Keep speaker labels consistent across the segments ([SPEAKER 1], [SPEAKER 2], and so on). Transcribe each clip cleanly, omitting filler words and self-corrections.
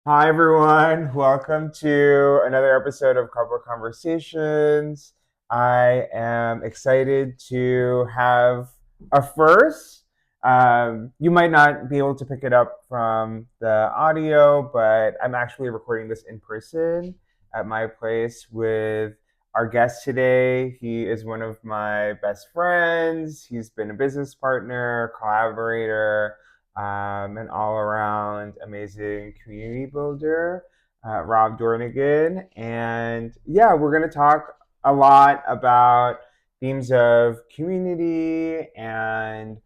[SPEAKER 1] Hi, everyone. Welcome to another episode of Couple Conversations. I am excited to have a first. You might not be able to pick it up from the audio, but I'm actually recording this in person at my place with our guest today. He is one of my best friends. He's been a business partner, collaborator, an all around amazing community builder, Rob Dornagon. And yeah, we're going to talk a lot about themes of community and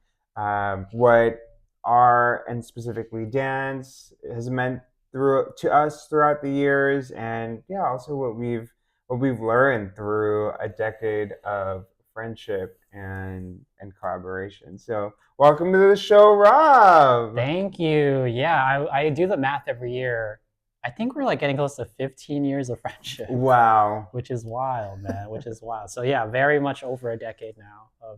[SPEAKER 1] what art and specifically dance has meant through to us throughout the years, and yeah, also what we've learned through a decade of friendship and collaboration. So welcome to the show, Rob.
[SPEAKER 2] Thank you. Yeah, I do the math every year. I think we're like getting close to 15 years of friendship,
[SPEAKER 1] Wow.
[SPEAKER 2] which is wild, man, which is wild. So yeah, very much over a decade now of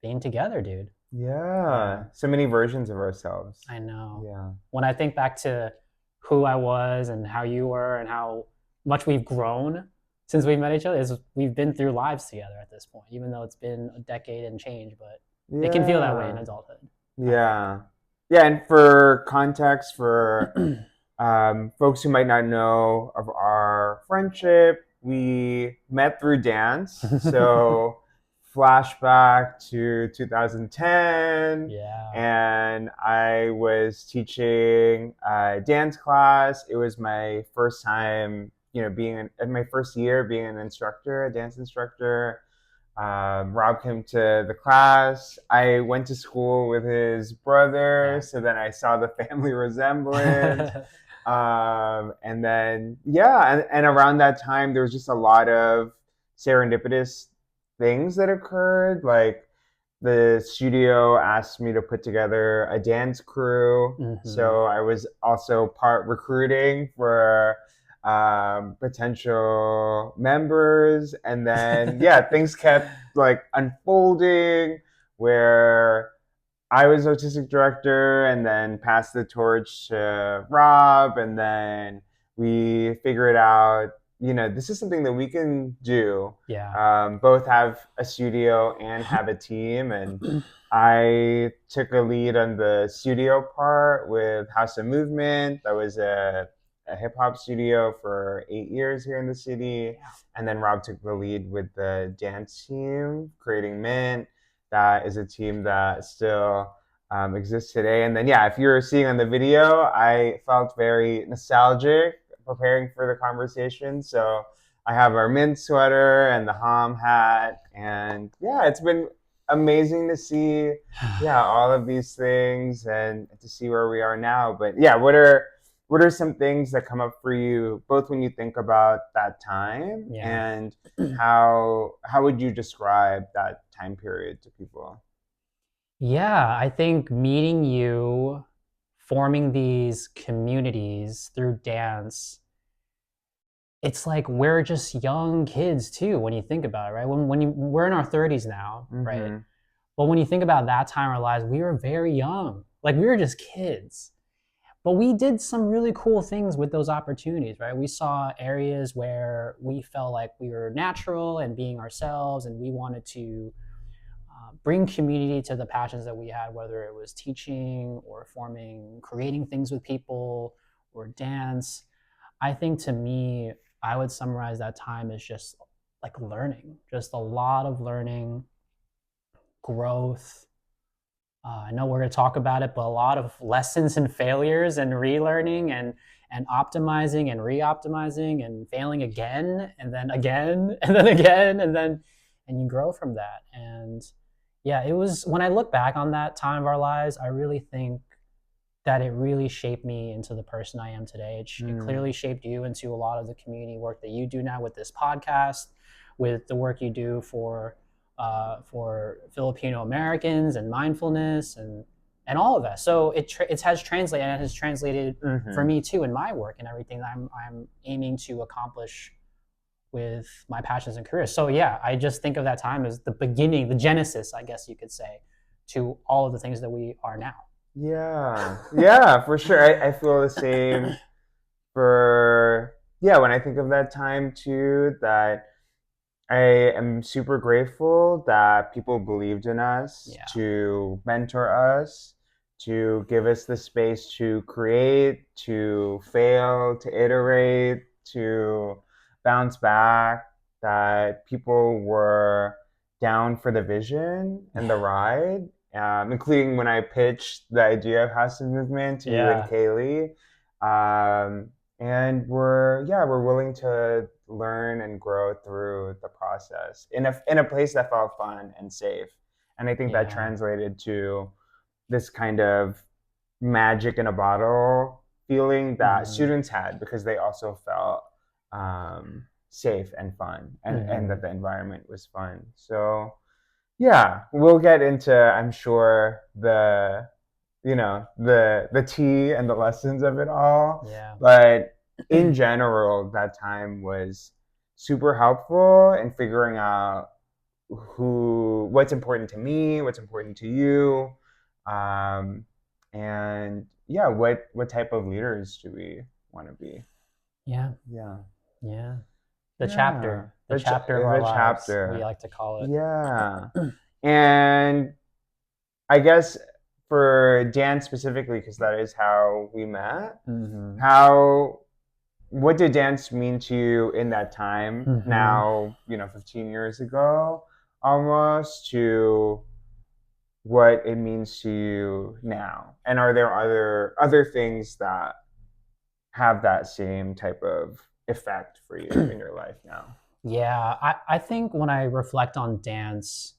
[SPEAKER 2] being together, dude.
[SPEAKER 1] Yeah.
[SPEAKER 2] Yeah,
[SPEAKER 1] So many versions of ourselves.
[SPEAKER 2] I know.
[SPEAKER 1] Yeah.
[SPEAKER 2] When I think back to who I was and how you were and how much we've grown since we met each other, is we've been through lives together at this point, even though it's been a decade and change, but it can feel that way in
[SPEAKER 1] Yeah.
[SPEAKER 2] adulthood, I think.
[SPEAKER 1] Yeah. Yeah. And for context, for folks who might not know of our friendship, we met through dance. So, flashback to 2010,
[SPEAKER 2] Yeah.
[SPEAKER 1] and I was teaching a dance class. It was my first time, being in my first year being an instructor, a dance instructor. Rob came to the class. I went to school with his brother,
[SPEAKER 2] Yeah.
[SPEAKER 1] so then I saw the family resemblance. And then, yeah, and around that time, there was just a lot of serendipitous things that occurred. Like the studio asked me to put together a dance crew.
[SPEAKER 2] Hmm.
[SPEAKER 1] So I was also part recruiting for potential members. And then, yeah, things kept like unfolding where I was artistic director and then passed the torch to Rob. And then we figured out, this is something that we can do.
[SPEAKER 2] Yeah.
[SPEAKER 1] Both have a studio and have a team. And I took a lead on the studio part with House of Movement. That was a hip hop studio for 8 years here in the city.
[SPEAKER 2] Yeah.
[SPEAKER 1] And then Rob took the lead with the dance team, creating Mint. That is a team that still exists today. And then, yeah, if you're seeing on the video, I felt very nostalgic preparing for the conversation. So I have our Mint sweater and the Ham hat. And yeah, it's been amazing to see, yeah, all of these things and to see where we are now. But yeah, what are some things that come up for you both when you think about that time,
[SPEAKER 2] Yeah.
[SPEAKER 1] and how would you describe that time period to people?
[SPEAKER 2] Yeah, I think meeting you, forming these communities through dance, it's like we're just young kids too when you think about it, right? We're in our 30s now, right?
[SPEAKER 1] Mm-hmm.
[SPEAKER 2] But when you think about that time in our lives, we were very young. Like we were just kids. But we did some really cool things with those opportunities, right? We saw areas where we felt like we were natural and being ourselves, and we wanted to bring community to the passions that we had, whether it was teaching or forming, creating things with people or dance. I think to me, I would summarize that time as just like learning, just a lot of learning, growth. I know we're going to talk about it, but a lot of lessons and failures and relearning and optimizing and re-optimizing and failing again and then again and then again and you grow from that. And yeah, it was when I look back on that time of our lives, I really think that it really shaped me into the person I am today. It
[SPEAKER 1] Mm.
[SPEAKER 2] clearly shaped you into a lot of the community work that you do now with this podcast, with the work you do for Filipino Americans and mindfulness and all of that. So it has translated, and it has translated for
[SPEAKER 1] Mm-hmm.
[SPEAKER 2] me too in my work and everything that I'm aiming to accomplish with my passions and careers. So yeah, I just think of that time as the beginning, the genesis, I guess you could say, to all of the things that we are now.
[SPEAKER 1] Yeah, yeah, for sure. I feel the same when I think of that time too, that I am super grateful that people believed in us
[SPEAKER 2] Yeah.
[SPEAKER 1] to mentor us, to give us the space to create, to fail, to iterate, to bounce back, that people were down for the vision and the
[SPEAKER 2] Yeah.
[SPEAKER 1] ride, including when I pitched the idea of House of Movement to you and
[SPEAKER 2] Yeah.
[SPEAKER 1] Kaylee. Um, and we're willing to learn and grow through the process in a place that felt fun and safe. And I think that
[SPEAKER 2] Yeah.
[SPEAKER 1] translated to this kind of magic in a bottle feeling that
[SPEAKER 2] Mm-hmm.
[SPEAKER 1] students had, because they also felt safe and fun, and
[SPEAKER 2] Mm-hmm.
[SPEAKER 1] that the environment was fun. So yeah, we'll get into, I'm sure, the tea and the lessons of it all.
[SPEAKER 2] Yeah.
[SPEAKER 1] But in general, that time was super helpful in figuring out what's important to me, what's important to you, um, and yeah, what type of leaders do we want to be?
[SPEAKER 2] Yeah.
[SPEAKER 1] Yeah,
[SPEAKER 2] Yeah. The
[SPEAKER 1] yeah.
[SPEAKER 2] chapter. The chapter of our
[SPEAKER 1] The
[SPEAKER 2] lives, we
[SPEAKER 1] chapter.
[SPEAKER 2] like to call
[SPEAKER 1] Yeah,
[SPEAKER 2] it.
[SPEAKER 1] and I guess for Dan specifically, because that is how we met.
[SPEAKER 2] Mm-hmm.
[SPEAKER 1] How what did dance mean to you in that time?
[SPEAKER 2] Mm-hmm.
[SPEAKER 1] Now, 15 years ago, almost, to what it means to you now. And are there other things that have that same type of effect for you in your life now?
[SPEAKER 2] Yeah. I think when I reflect on dance,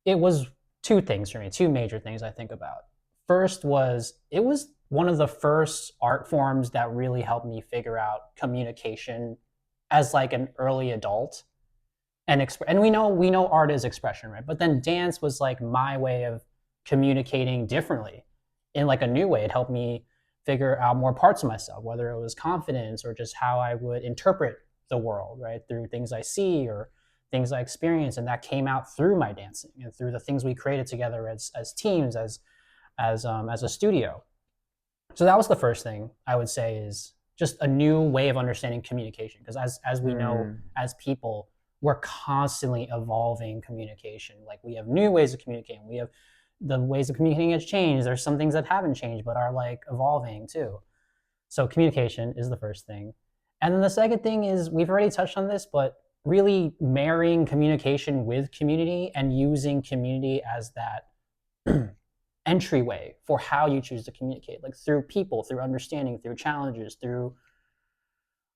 [SPEAKER 2] it was two things for me, two major things I think about. First was it was one of the first art forms that really helped me figure out communication as like an early adult. And we know art is expression, right? But then dance was like my way of communicating differently in like a new way. It helped me figure out more parts of myself, whether it was confidence or just how I would interpret the world, right? Through things I see or things I experience. And that came out through my dancing and through the things we created together as teams, as a studio. So that was the first thing I would say is just a new way of understanding communication. Because as we know,
[SPEAKER 1] Mm,
[SPEAKER 2] as people, we're constantly evolving communication. Like we have new ways of communicating. We have the ways of communicating has changed. There's some things that haven't changed but are like evolving too. So communication is the first thing. And then the second thing is we've already touched on this, but really marrying communication with community and using community as that entryway for how you choose to communicate, like through people, through understanding, through challenges, through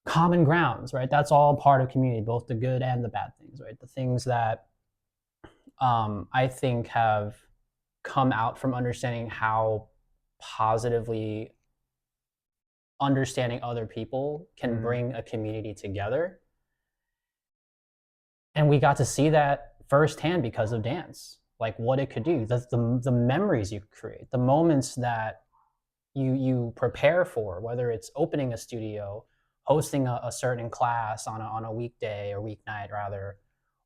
[SPEAKER 2] common grounds, right? That's all part of community, both the good and the bad things, right? The things that I think have come out from understanding how positively understanding other people can
[SPEAKER 1] mm,
[SPEAKER 2] bring a community together. And we got to see that firsthand because of dance, like what it could do, the memories you create, the moments that you prepare for, whether it's opening a studio, hosting a certain class on a weekday or weeknight rather,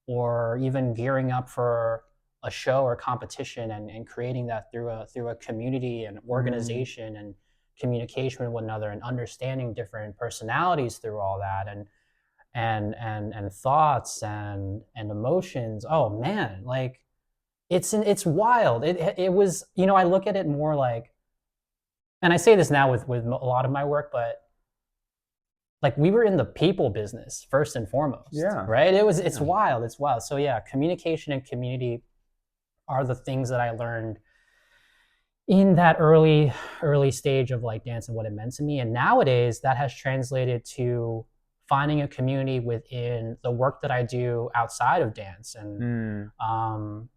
[SPEAKER 2] or even gearing up for a show or competition and creating that through a community and
[SPEAKER 1] mm,
[SPEAKER 2] organization and communication with one another and understanding different personalities through all that and thoughts and emotions. Oh man, like it's wild. It was, I look at it more like, and I say this now with a lot of my work, but like we were in the people business first and foremost,
[SPEAKER 1] yeah,
[SPEAKER 2] right? It's
[SPEAKER 1] yeah.
[SPEAKER 2] wild. It's wild. So yeah, communication and community are the things that I learned in that early stage of like dance and what it meant to me. And nowadays that has translated to finding a community within the work that I do outside of dance. And
[SPEAKER 1] Mm,
[SPEAKER 2] um,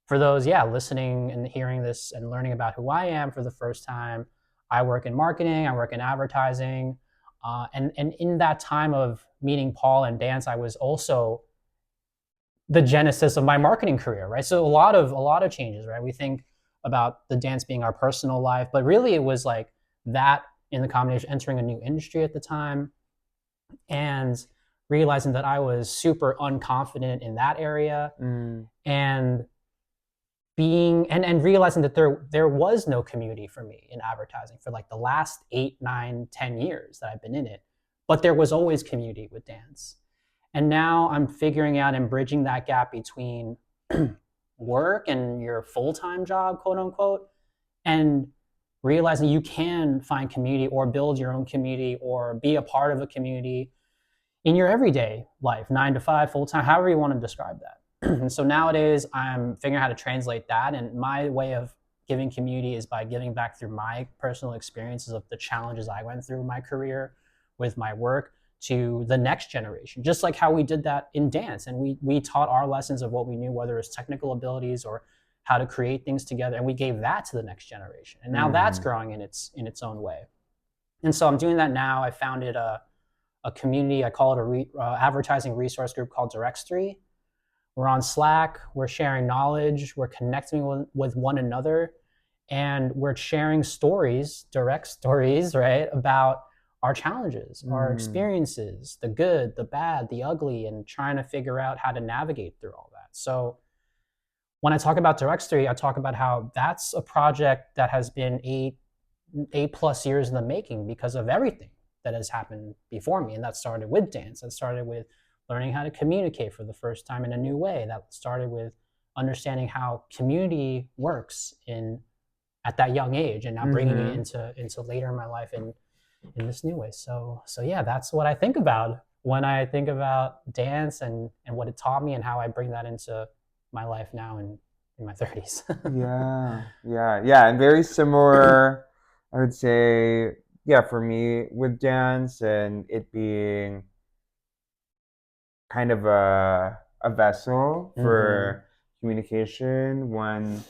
[SPEAKER 2] for those, yeah, listening and hearing this and learning about who I am for the first time, I work in marketing, I work in advertising. And in that time of meeting Paul and dance, I was also the genesis of my marketing career, right? So a lot of changes, right? We think about the dance being our personal life, but really it was like that in the combination entering a new industry at the time and realizing that I was super unconfident in that area
[SPEAKER 1] mm,
[SPEAKER 2] and being and realizing that there was no community for me in advertising for like the last 8, 9, 10 years that I've been in it, but there was always community with dance. And now I'm figuring out and bridging that gap between work and your full-time job, quote unquote, and realizing you can find community or build your own community or be a part of a community in your everyday life, 9 to 5, full-time, however you want to describe that. And so nowadays I'm figuring out how to translate that. And my way of giving community is by giving back through my personal experiences of the challenges I went through in my career with my work to the next generation, just like how we did that in dance. And we taught our lessons of what we knew, whether it's technical abilities or how to create things together. And we gave that to the next generation. And now that's growing in its own way. And so I'm doing that now. I founded a community. I call it advertising resource group called DirectStory. We're on Slack. We're sharing knowledge. We're connecting with one another, and we're sharing stories, direct stories, right, about our challenges, our experiences, the good, the bad, the ugly, and trying to figure out how to navigate through all that. So when I talk about DirectStory, I talk about how that's a project that has been eight plus years in the making because of everything that has happened before me. And that started with dance. That started with learning how to communicate for the first time in a new way. That started with understanding how community works at that young age, and now bringing it into later in my life in this new way. So yeah, that's what I think about when I think about dance and what it taught me and how I bring that into my life now in my 30s.
[SPEAKER 1] Yeah, and very similar, I would say, yeah, for me with dance and it being kind of a vessel for communication. When,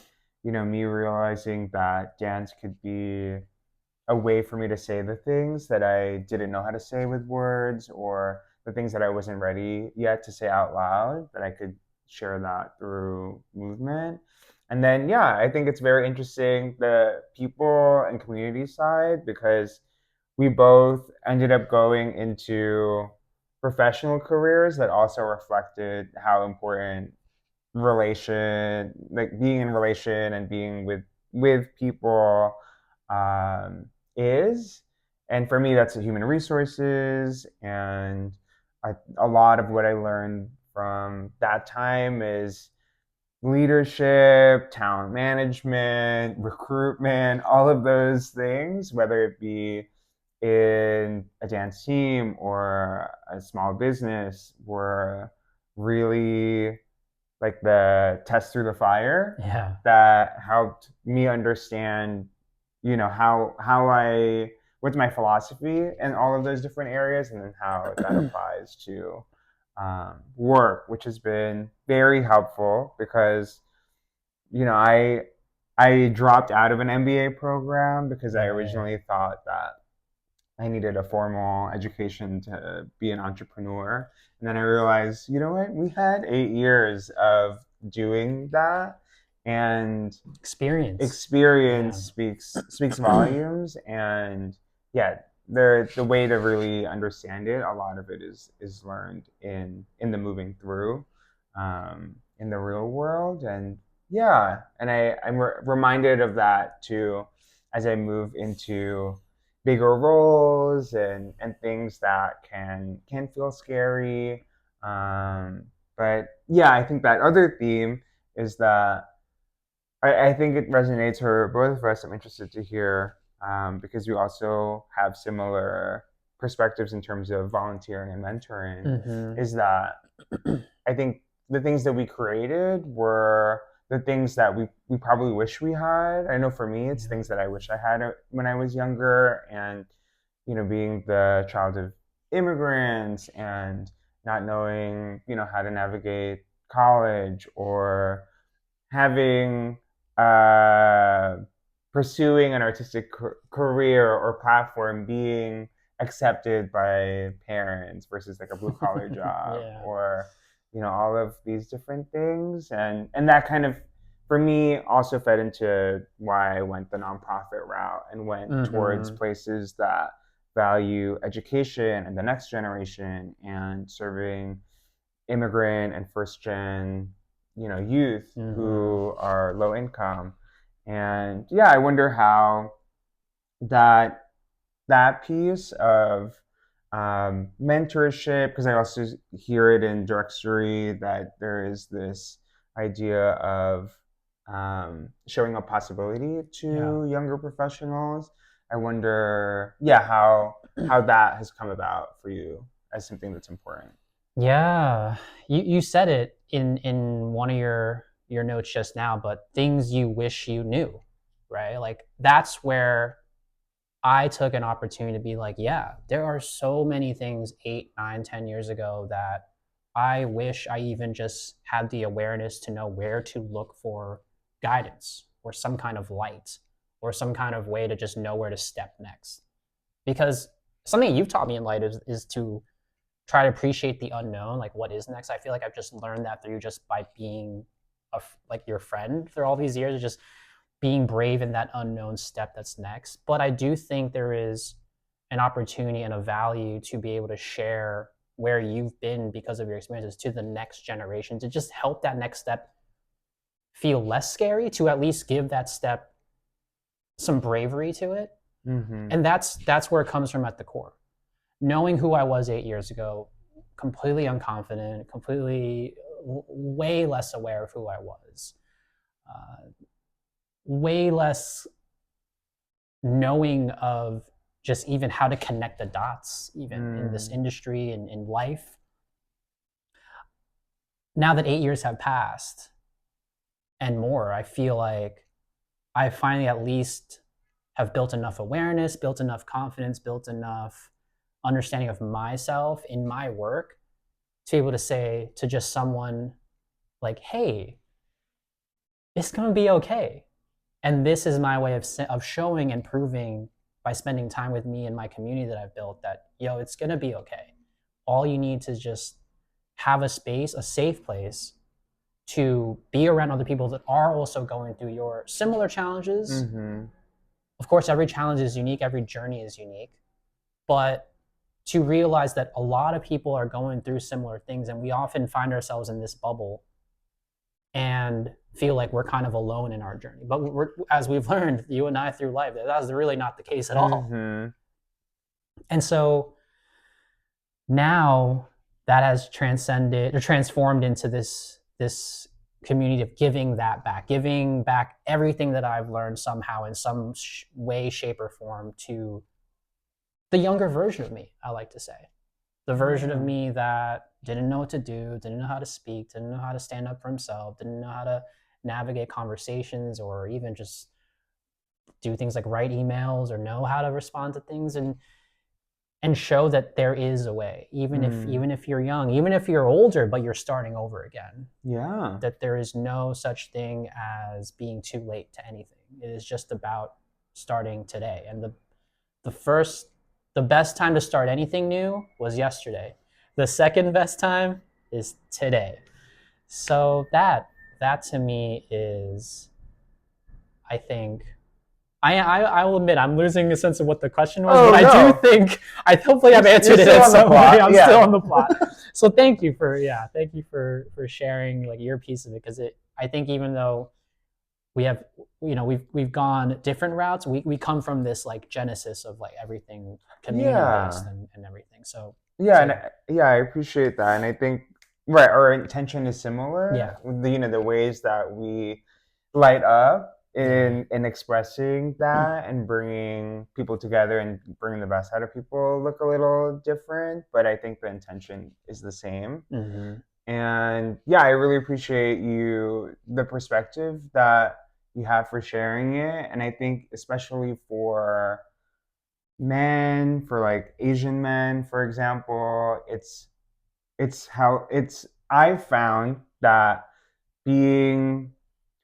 [SPEAKER 1] me realizing that dance could be a way for me to say the things that I didn't know how to say with words, or the things that I wasn't ready yet to say out loud, that I could share that through movement. And then, yeah, I think it's very interesting, the people and community side, because we both ended up going into professional careers that also reflected how important like being in relation and being with people um, is. And for me, that's human resources. And a lot of what I learned from that time is leadership, talent management, recruitment, all of those things, whether it be in a dance team or a small business, were really like the test through the fire
[SPEAKER 2] Yeah.
[SPEAKER 1] that helped me understand, how what's my philosophy in all of those different areas, and then how that applies to work, which has been very helpful because, I dropped out of an MBA program because I originally thought that I needed a formal education to be an entrepreneur. And then I realized, you know what? We had 8 years of doing that, and experience speaks volumes. And yeah, the way to really understand it, a lot of it is learned in the moving through, in the real world. And yeah, and I'm reminded of that too as I move into bigger roles and things that can feel scary. But yeah, I think that other theme is that I think it resonates for both of us. I'm interested to hear, because we also have similar perspectives in terms of volunteering and mentoring. Is that I think the things that we created were the things that we probably wish we had. I know for me, it's things that I wish I had when I was younger. And, being the child of immigrants and not knowing, how to navigate college, or having uh, pursuing an artistic career or platform being accepted by parents versus like a blue collar job, or all of these different things. And that kind of, for me, also fed into why I went the nonprofit route and went towards places that value education and the next generation and serving immigrant and first gen youth
[SPEAKER 2] Mm-hmm.
[SPEAKER 1] who are low income. And yeah, I wonder how that piece of mentorship, because I also hear it in DirectStory that there is this idea of showing a possibility to younger professionals. I wonder, yeah, how that has come about for you as something that's important.
[SPEAKER 2] Yeah, you said it in one of your notes just now, but things you wish you knew, right? Like that's where I took an opportunity to be like, yeah, there are so many things 8, 9, 10 years ago that I wish I even just had the awareness to know where to look for guidance or some kind of light or some kind of way to just know where to step next. Because something you've taught me in light is to try to appreciate the unknown, like what is next. I feel like I've just learned that through just by being like your friend for all these years, just being brave in that unknown step that's next. But I do think there is an opportunity and a value to be able to share where you've been because of your experiences to the next generation to just help that next step feel less scary, to at least give that step some bravery to it.
[SPEAKER 1] Mm-hmm.
[SPEAKER 2] And that's where it comes from at the core. Knowing who I was 8 years ago, completely unconfident, completely way less aware of who I was, uh, way less knowing of just even how to connect the dots, even in this industry and in life. Now that 8 years have passed and more, I feel like I finally at least have built enough awareness, built enough confidence, built enough understanding of myself in my work to be able to say to just someone like, hey, it's going to be okay. And this is my way of showing and proving by spending time with me and my community that I've built that, yo, it's going to be okay. All you need to just have a space, a safe place to be around other people that are also going through your similar challenges.
[SPEAKER 1] Mm-hmm.
[SPEAKER 2] Of course, every challenge is unique, every journey is unique, but to realize that a lot of people are going through similar things, and we often find ourselves in this bubble and feel like we're kind of alone in our journey. But as we've learned, you and I through life, that's really not the case at all.
[SPEAKER 1] Mm-hmm.
[SPEAKER 2] And so now that has transcended or transformed into this community of giving back everything that I've learned somehow in some way, shape, or form to the younger version of me, I like to say. The version of me that didn't know what to do, didn't know how to speak, didn't know how to stand up for himself, didn't know how to navigate conversations or even just do things like write emails or know how to respond to things and show that there is a way, even if you're young, even if you're older, but you're starting over again.
[SPEAKER 1] Yeah.
[SPEAKER 2] That there is no such thing as being too late to anything. It is just about starting today. And the best time to start anything new was yesterday. The second best time is today. So that to me is, I think, I will admit I'm losing a sense of what the question was, but I do think I hopefully I've answered it in some way. I'm still on the plot. So thank you for sharing like your piece of it, because I think even though we have we've gone different routes, we come from this like genesis of like everything community based and everything. So
[SPEAKER 1] I appreciate that, and I think our intention is similar.
[SPEAKER 2] Yeah.
[SPEAKER 1] The ways that we light up in expressing that and bringing people together and bringing the best out of people look a little different, but I think the intention is the same.
[SPEAKER 2] Mm-hmm.
[SPEAKER 1] And yeah, I really appreciate the perspective that you have for sharing it, and I think especially for men, for like Asian men, for example, I've found that being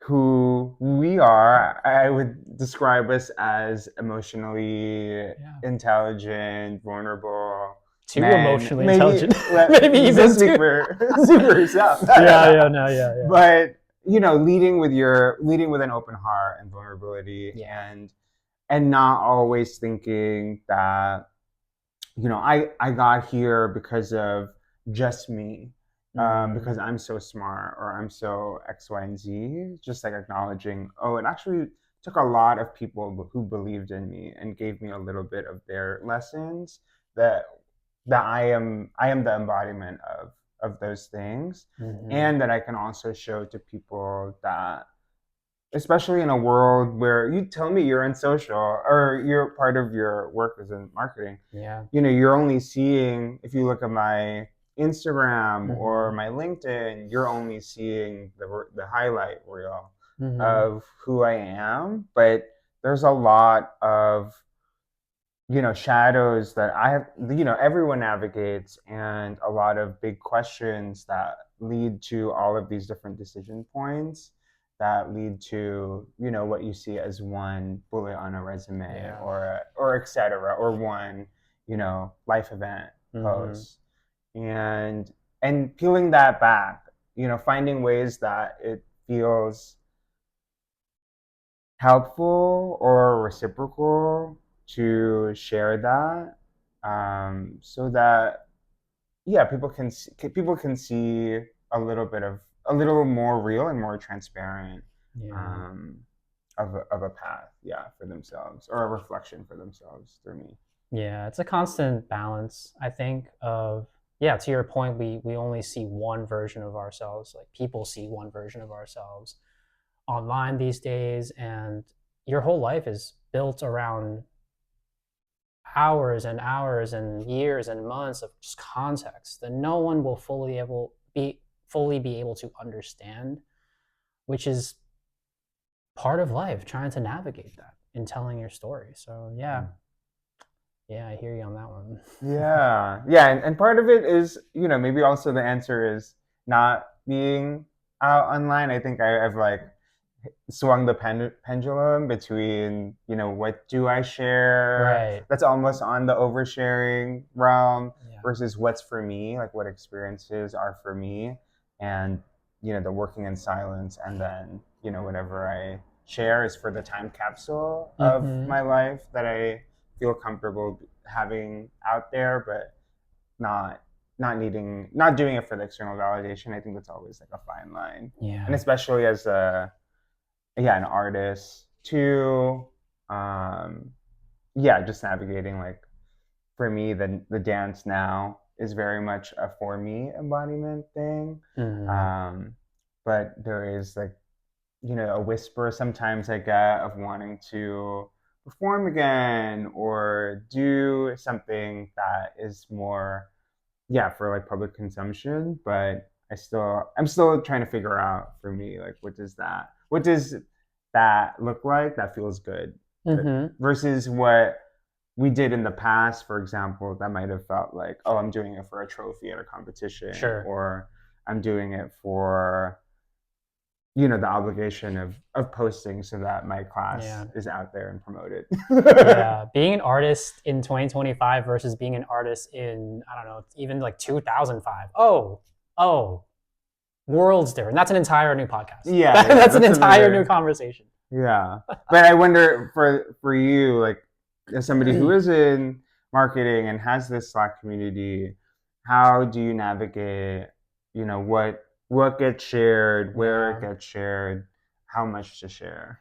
[SPEAKER 1] who we are, I would describe us as emotionally intelligent, vulnerable.
[SPEAKER 2] Too emotionally intelligent.
[SPEAKER 1] Maybe even speak for yourself.
[SPEAKER 2] Yeah.
[SPEAKER 1] But leading with an open heart and vulnerability, and not always thinking that I got here because of just me. because I'm so smart or I'm so X, Y, and Z. Just like acknowledging, oh, it actually took a lot of people who believed in me and gave me a little bit of their lessons that I am the embodiment of those things, and that I can also show to people that, especially in a world where you tell me you're in social or you're part of your work is in marketing,
[SPEAKER 2] Yeah.
[SPEAKER 1] you're only seeing, if you look at my Instagram or my LinkedIn, you're only seeing the highlight reel of who I am, but there's a lot of shadows that I have, everyone navigates, and a lot of big questions that lead to all of these different decision points that lead to what you see as one bullet on a resume, or etc., or one life event post, and peeling that back, finding ways that it feels helpful or reciprocal to share that, so that people can see a little more real and more transparent, um, of a path, for themselves, or a reflection for themselves through me.
[SPEAKER 2] Yeah, it's a constant balance, I think, of yeah, to your point, we only see one version of ourselves. Like people see one version of ourselves online these days, and your whole life is built around hours and hours and years and months of just context that no one will fully be able to understand, which is part of life, trying to navigate that in telling your story. So yeah, I hear you on that one.
[SPEAKER 1] Yeah, and part of it is, maybe also the answer is not being out online. I think I've like swung the pendulum between, what do I share
[SPEAKER 2] Right.
[SPEAKER 1] that's almost on the oversharing realm,
[SPEAKER 2] Yeah.
[SPEAKER 1] versus what's for me, like what experiences are for me, and the working in silence, and then whatever I share is for the time capsule of my life that I feel comfortable having out there, but not not doing it for the external validation. I think that's always like a fine line,
[SPEAKER 2] Yeah.
[SPEAKER 1] and especially as an artist too. Just navigating, like, for me, the dance now is very much a for me embodiment thing. But there is, like, a whisper sometimes I get of wanting to perform again or do something that is more, for like public consumption. But I'm still trying to figure out, for me, like, what does that look like that feels good, versus what we did in the past, for example, that might have felt like, oh, I'm doing it for a trophy at a competition, or I'm doing it for the obligation of posting so that my class is out there and promoted.
[SPEAKER 2] Yeah, being an artist in 2025 versus being an artist in, I don't know, even like 2005. Oh, worlds different. That's an entire new podcast. That's an entire new conversation.
[SPEAKER 1] Yeah, but I wonder, for you, like, as somebody who is in marketing and has this Slack community, how do you navigate, what gets shared, where it gets shared, how much to share?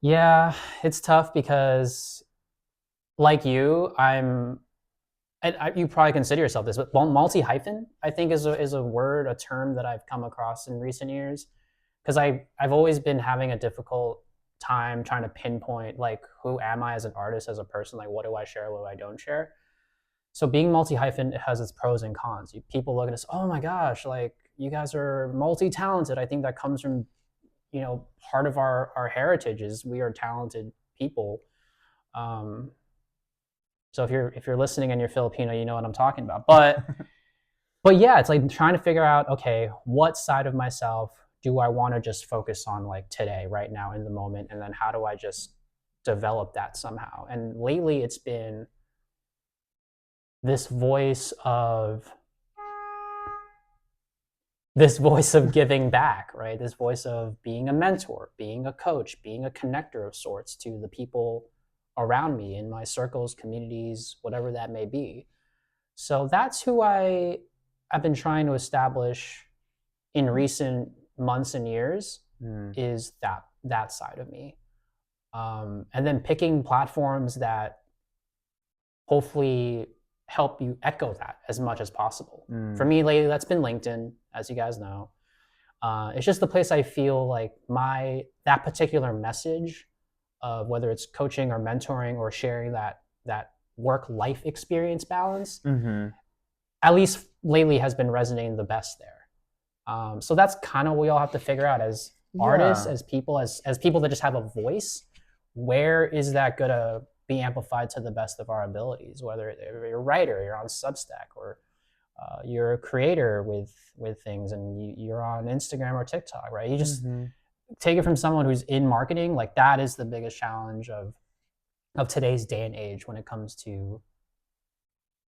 [SPEAKER 2] Yeah, it's tough because, like you, you probably consider yourself this, but multi-hyphen, I think, is a word, a term that I've come across in recent years, because I've always been having a difficult time trying to pinpoint, like, who am I as an artist, as a person, like, what do I share, what do I don't share. So being multi-hyphen has its pros and cons. People look at us, oh my gosh, like, you guys are multi-talented. I think that comes from, part of our heritage is we are talented people. So if you're listening and you're Filipino, you know what I'm talking about. But yeah, it's like trying to figure out, okay, what side of myself do I want to just focus on, like, today, right now, in the moment, and then how do I just develop that somehow? And lately, it's been this voice of giving back, right? This voice of being a mentor, being a coach, being a connector of sorts to the people around me in my circles, communities, whatever that may be. So that's who I've been trying to establish in recent months and years
[SPEAKER 1] Mm.
[SPEAKER 2] is that side of me. And then picking platforms that hopefully help you echo that as much as possible. For
[SPEAKER 1] Mm.
[SPEAKER 2] me lately, that's been LinkedIn, as you guys know. It's just the place I feel like that particular message of whether it's coaching or mentoring or sharing that work life experience balance,
[SPEAKER 1] Mm-hmm.
[SPEAKER 2] at least lately has been resonating the best there. So that's kind of what we all have to figure out as artists,
[SPEAKER 1] Yeah.
[SPEAKER 2] as people, as people that just have a voice. Where is that gonna be amplified to the best of our abilities? Whether you're a writer, you're on Substack, or you're a creator with things, and you're on Instagram or TikTok, right? You just
[SPEAKER 1] Mm-hmm.
[SPEAKER 2] take it from someone who's in marketing. Like that is the biggest challenge of today's day and age when it comes to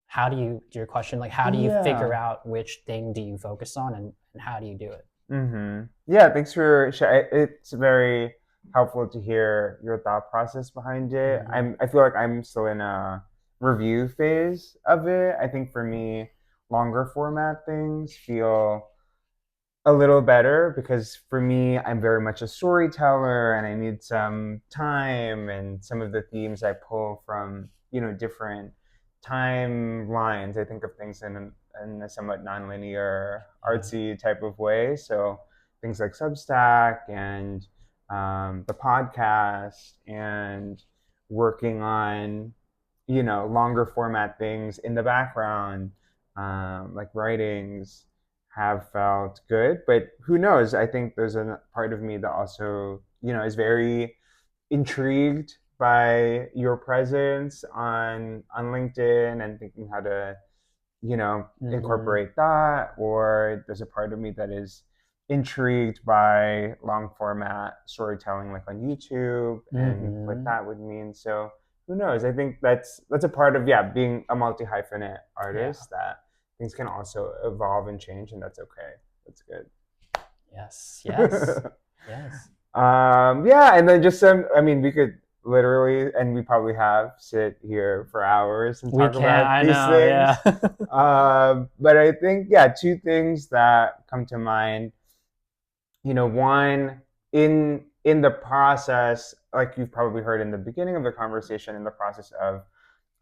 [SPEAKER 2] how do you to your question, like how do you figure
[SPEAKER 1] Yeah.
[SPEAKER 2] out which thing do you focus on, and how do you do it?
[SPEAKER 1] Mm-hmm. Yeah, thanks for it's very helpful to hear your thought process behind it.
[SPEAKER 2] Mm-hmm.
[SPEAKER 1] I feel like I'm still in a review phase of it. I think for me, longer format things feel a little better because for me, I'm very much a storyteller and I need some time and some of the themes I pull from, different timelines. I think of things in a somewhat nonlinear,
[SPEAKER 2] Yeah.
[SPEAKER 1] artsy type of way. So things like Substack and the podcast and working on, longer format things in the background, like writings have felt good. But who knows? I think there's a part of me that also, is very intrigued by your presence on LinkedIn and thinking how to,
[SPEAKER 2] Mm-hmm.
[SPEAKER 1] incorporate that. Or there's a part of me that is intrigued by long format storytelling like on YouTube and what
[SPEAKER 2] Mm-hmm.
[SPEAKER 1] that would mean. So who knows? I think that's a part of, yeah, being a multi hyphenate
[SPEAKER 2] Yeah.
[SPEAKER 1] artist, that things can also evolve and change, and that's okay. That's good.
[SPEAKER 2] Yes. Yes. Yes.
[SPEAKER 1] Yeah, and then just some. I mean, we could literally, and we probably have, sit here for hours and
[SPEAKER 2] We
[SPEAKER 1] talk
[SPEAKER 2] can.
[SPEAKER 1] about
[SPEAKER 2] I
[SPEAKER 1] these
[SPEAKER 2] know.
[SPEAKER 1] things.
[SPEAKER 2] Yeah.
[SPEAKER 1] But I think, yeah, two things that come to mind. One, in the process, like you've probably heard in the beginning of the conversation, in the process of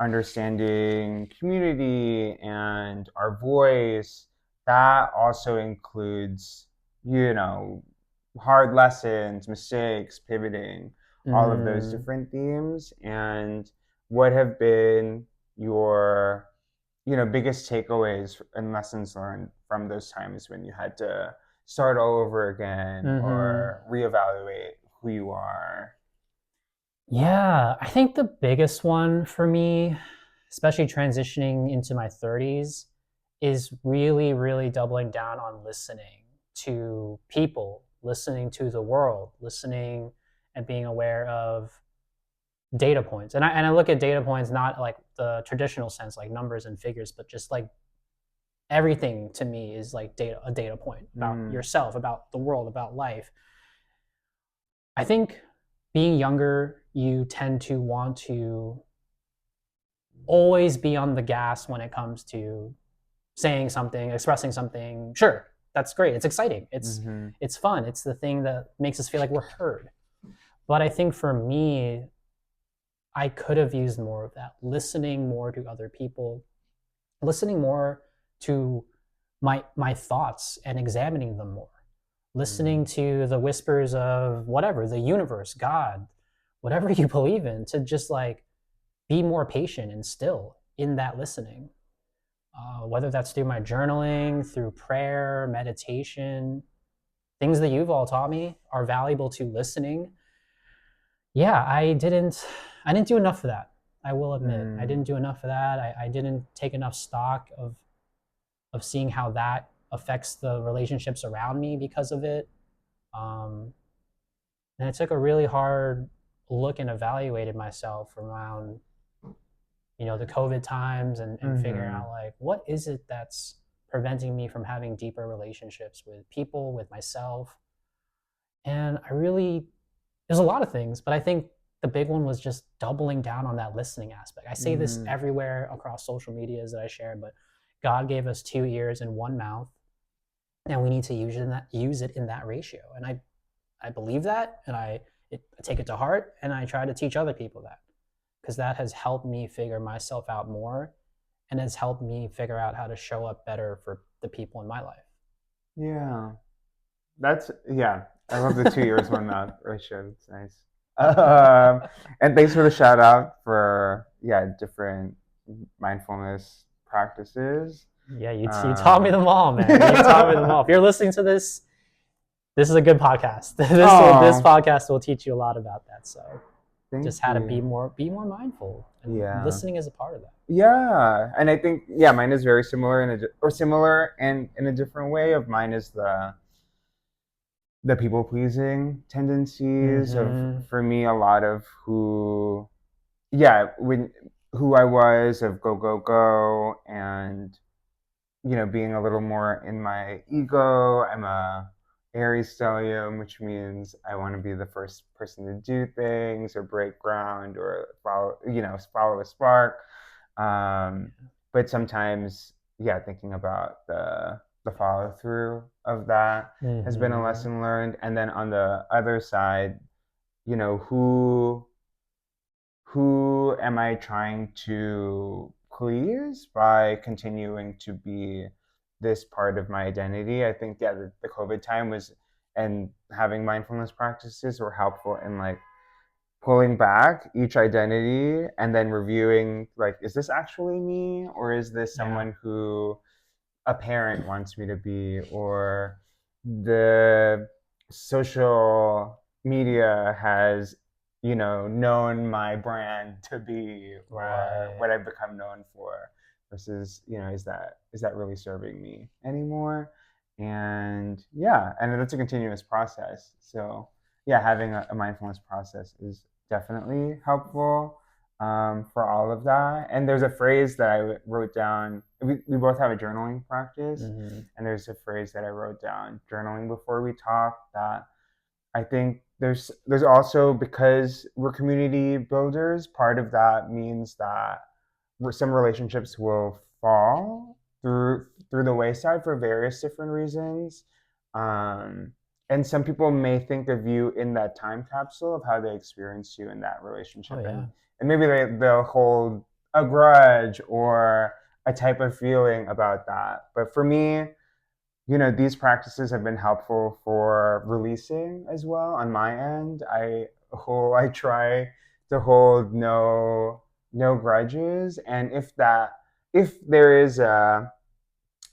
[SPEAKER 1] understanding community and our voice, that also includes, you know, hard lessons, mistakes, pivoting, all of those
[SPEAKER 2] Mm.
[SPEAKER 1] different themes. And what have been your, biggest takeaways and lessons learned from those times when you had to start all over again
[SPEAKER 2] Mm-hmm.
[SPEAKER 1] or reevaluate who you are?
[SPEAKER 2] Yeah, I think the biggest one for me, especially transitioning into my 30s, is really, really doubling down on listening to people, listening to the world, listening and being aware of data points. And I look at data points not like the traditional sense, like numbers and figures, but just like everything to me is like a data point about
[SPEAKER 1] Mm.
[SPEAKER 2] yourself, about the world, about life. I think being younger, you tend to want to always be on the gas when it comes to saying something, expressing something. Sure, that's great. It's exciting.
[SPEAKER 1] Mm-hmm.
[SPEAKER 2] It's fun. It's the thing that makes us feel like we're heard. But I think for me, I could have used more of that, listening more to other people, listening more to my thoughts and examining them more, listening
[SPEAKER 1] Mm.
[SPEAKER 2] to the whispers of whatever, the universe, God, whatever you believe in, to just like be more patient and still in that listening. Whether that's through my journaling, through prayer, meditation, things that you've all taught me are valuable to listening. Yeah, I didn't do enough of that. I will admit, I
[SPEAKER 1] Mm.
[SPEAKER 2] didn't do enough of that. I didn't take enough stock of seeing how that affects the relationships around me because of it. Um, and I took a really hard look and evaluated myself around, the COVID times, and figuring
[SPEAKER 1] Mm-hmm.
[SPEAKER 2] out like what is it that's preventing me from having deeper relationships with people, with myself. And there's a lot of things, but I think the big one was just doubling down on that listening aspect. I say this
[SPEAKER 1] Mm.
[SPEAKER 2] everywhere across social medias that I share, but God gave us two ears and one mouth. and we need to use it in that ratio. And I believe that, and I take it to heart, and I try to teach other people that, because that has helped me figure myself out more, and has helped me figure out how to show up better for the people in my life.
[SPEAKER 1] Yeah. Yeah. I love the 2 years, 1 month ratio. It's nice. Um, and thanks for the shout out for, yeah, different mindfulness practices.
[SPEAKER 2] Yeah, you taught me them all, man. You taught me them all. If you're listening to this, this is a good podcast. This
[SPEAKER 1] Oh,
[SPEAKER 2] podcast will teach you a lot about that. So
[SPEAKER 1] thank
[SPEAKER 2] just how to
[SPEAKER 1] you.
[SPEAKER 2] be more mindful, and
[SPEAKER 1] Yeah.
[SPEAKER 2] listening is a part of that.
[SPEAKER 1] Yeah, and I think yeah, mine is very similar similar and in a different way. Of mine is the people pleasing tendencies of,
[SPEAKER 2] Mm-hmm.
[SPEAKER 1] for me, a lot of who, yeah, when who I was, of go go go, and being a little more in my ego. I'm a Aries stellium, which means I want to be the first person to do things or break ground or follow a spark. Um, but sometimes, yeah, thinking about the follow through of that has been a
[SPEAKER 2] Mm-hmm.
[SPEAKER 1] lesson learned. And then on the other side, you know, who am I trying to please by continuing to be this part of my identity? I think, yeah, the COVID time was, and having mindfulness practices were helpful in like pulling back each identity and then reviewing, like, is this actually me, or is this
[SPEAKER 2] Yeah.
[SPEAKER 1] someone who a parent wants me to be, or the social media has known my brand to be, or
[SPEAKER 2] Right.
[SPEAKER 1] what I've become known for, versus is that really serving me anymore? And yeah, and that's a continuous process. So yeah, having a mindfulness process is definitely helpful for all of that. And there's a phrase that I wrote down. We both have a journaling practice,
[SPEAKER 2] Mm-hmm.
[SPEAKER 1] and there's a phrase that I wrote down journaling before we talk, that I think there's also, because we're community builders, part of that means that some relationships will fall through the wayside for various different reasons. Um, and some people may think of you in that time capsule of how they experienced you in that
[SPEAKER 2] Oh
[SPEAKER 1] relationship,
[SPEAKER 2] yeah.
[SPEAKER 1] and maybe they'll hold a grudge or a type of feeling about that. But for me, these practices have been helpful for releasing as well. On my end, I try to hold no grudges, and if there is a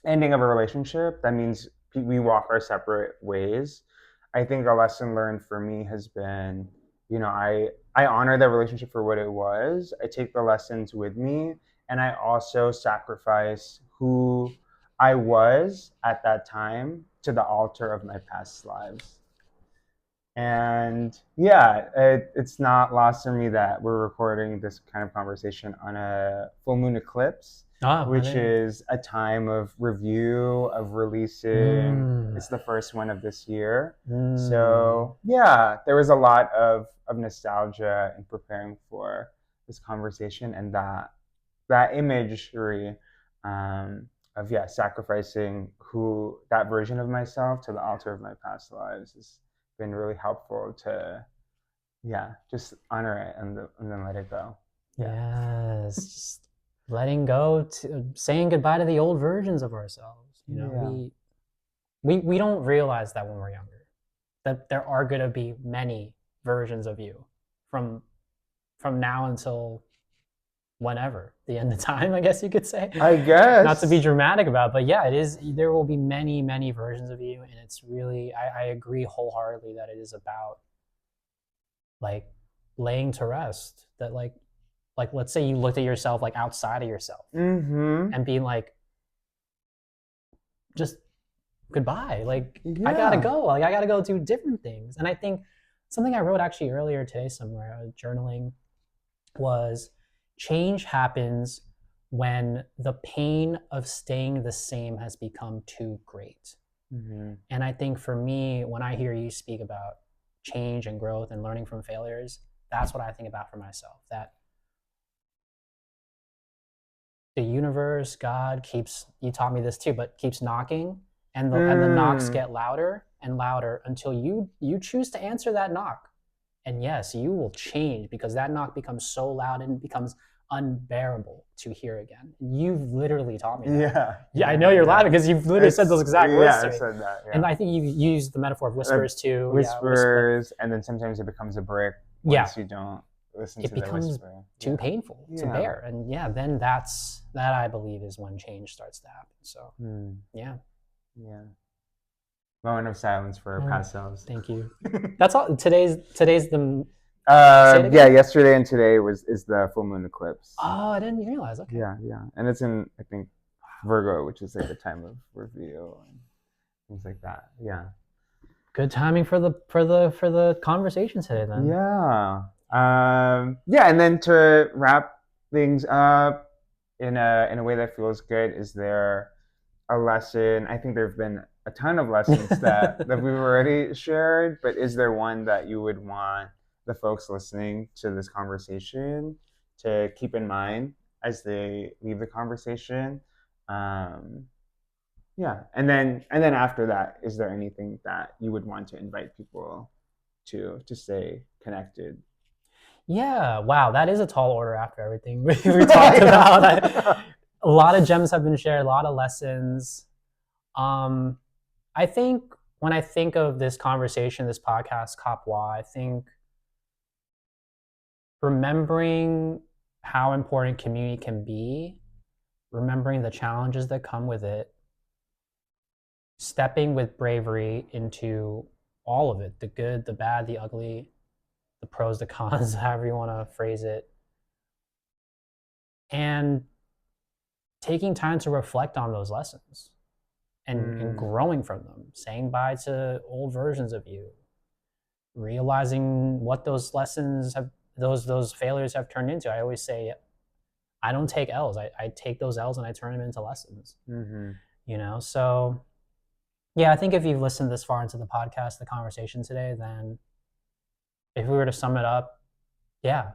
[SPEAKER 1] ending of a relationship, that means we walk our separate ways. I think a lesson learned for me has been, I honor that relationship for what it was. I take the lessons with me, and I also sacrifice who I was at that time to the altar of my past lives. And yeah, it's not lost on me that we're recording this kind of conversation on a full moon eclipse,
[SPEAKER 2] Oh, I
[SPEAKER 1] which
[SPEAKER 2] didn't.
[SPEAKER 1] is a time of review, of releasing.
[SPEAKER 2] Mm.
[SPEAKER 1] It's the first one of this year.
[SPEAKER 2] Mm.
[SPEAKER 1] So yeah, there was a lot of nostalgia in preparing for this conversation, and that imagery of, yeah, sacrificing who that version of myself to the altar of my past lives has been really helpful to, yeah, just honor it and then let it go. Yeah.
[SPEAKER 2] Yes, just letting go, to saying goodbye to the old versions of ourselves.
[SPEAKER 1] Yeah.
[SPEAKER 2] We don't realize that when we're younger, that there are going to be many versions of you from now until whenever the end of time, I guess you could say.
[SPEAKER 1] I
[SPEAKER 2] Not to be
[SPEAKER 1] guess.
[SPEAKER 2] dramatic about it, but yeah, it is. There will be many versions of you, and it's really, I agree wholeheartedly that it is about like laying to rest. That like let's say you looked at yourself like outside of yourself
[SPEAKER 1] Mm-hmm.
[SPEAKER 2] and being like, just goodbye. Like I gotta
[SPEAKER 1] Yeah.
[SPEAKER 2] go. Like I gotta go do different things. And I think something I wrote actually earlier today somewhere, journaling, was change happens when the pain of staying the same has become too great.
[SPEAKER 1] Mm-hmm.
[SPEAKER 2] And I think for me, when I hear you speak about change and growth and learning from failures, that's what I think about for myself. That the universe, God keeps, you taught me this too, but keeps knocking. and the knocks get louder and louder until you choose to answer that knock. And yes, you will change because that knock becomes so loud and becomes unbearable to hear again. You've literally taught me that. Yeah, I know you're laughing because you've literally said those exact words to me.
[SPEAKER 1] I said that. Yeah.
[SPEAKER 2] And I think you used the metaphor of whispers too.
[SPEAKER 1] Whispers, and then sometimes it becomes a brick once you don't listen to the whisper. It becomes
[SPEAKER 2] too painful to bear. And then that I believe is when change starts to happen. So yeah.
[SPEAKER 1] Moment of silence for our past selves.
[SPEAKER 2] Thank you. That's all. Today's the.
[SPEAKER 1] Yesterday and today is the full moon eclipse.
[SPEAKER 2] Oh, I didn't realize. Okay.
[SPEAKER 1] Yeah, and it's in, I think, Virgo, which is like the time of reveal and things like that. Yeah.
[SPEAKER 2] Good timing for the conversation today, then.
[SPEAKER 1] Yeah. And then to wrap things up in a way that feels good, is there a lesson? I think there have been a ton of lessons that we've already shared, but is there one that you would want the folks listening to this conversation to keep in mind as they leave the conversation? And then after that, is there anything that you would want to invite people to stay connected?
[SPEAKER 2] Yeah, wow, that is a tall order after everything we talked about. A lot of gems have been shared, a lot of lessons. I think when I think of this conversation, this podcast, Kapwa, I think remembering how important community can be, remembering the challenges that come with it, stepping with bravery into all of it, the good, the bad, the ugly, the pros, the cons, however you want to phrase it, and taking time to reflect on those lessons and growing from them, saying bye to old versions of you, realizing what those lessons have, those failures have turned into. I always say, I don't take L's. I take those L's and I turn them into lessons. So yeah, I think if you've listened this far into the podcast, the conversation today, then if we were to sum it up, yeah,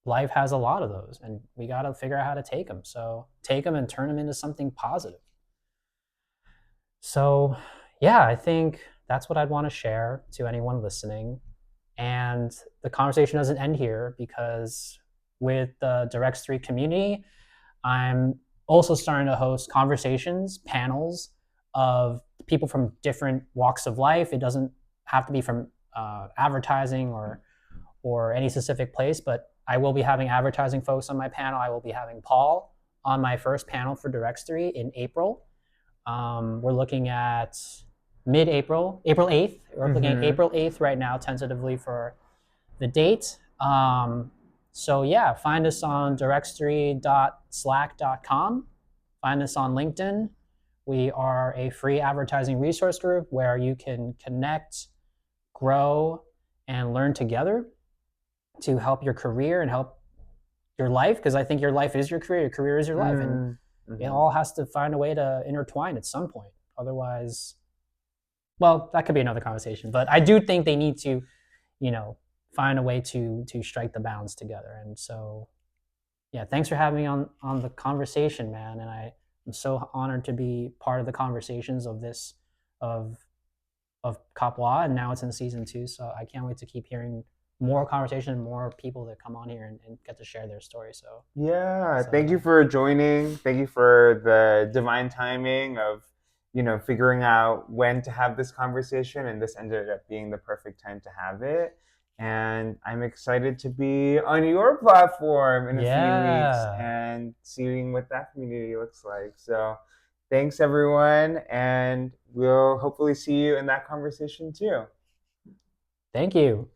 [SPEAKER 2] life has a lot of those, and we got to figure out how to take them. So take them and turn them into something positive. So yeah, I think that's what I'd want to share to anyone listening. And the conversation doesn't end here, because with the DirectStory community, I'm also starting to host conversations, panels of people from different walks of life. It doesn't have to be from advertising or any specific place, but I will be having advertising folks on my panel. I will be having Paul on my first panel for DirectStory in April. We're looking at mid-April, April 8th. We're looking at April 8th right now, tentatively, for the date. So yeah, find us on directstory.slack.com. Find us on LinkedIn. We are a free advertising resource group where you can connect, grow, and learn together to help your career and help your life, because I think your life is your career is your life, and it all has to find a way to intertwine at some point. Otherwise, well, that could be another conversation, but I do think they need to, find a way to strike the balance together. And so, yeah, thanks for having me on the conversation, man. And I'm so honored to be part of the conversations of this, of Kapwa, and now it's in season 2. So I can't wait to keep hearing more conversation and more people that come on here and get to share their story. So
[SPEAKER 1] thank you for joining. Thank you for the divine timing of figuring out when to have this conversation, and this ended up being the perfect time to have it. And I'm excited to be on your platform in a few weeks and seeing what that community looks like. So thanks, everyone, and we'll hopefully see you in that conversation too.
[SPEAKER 2] Thank you.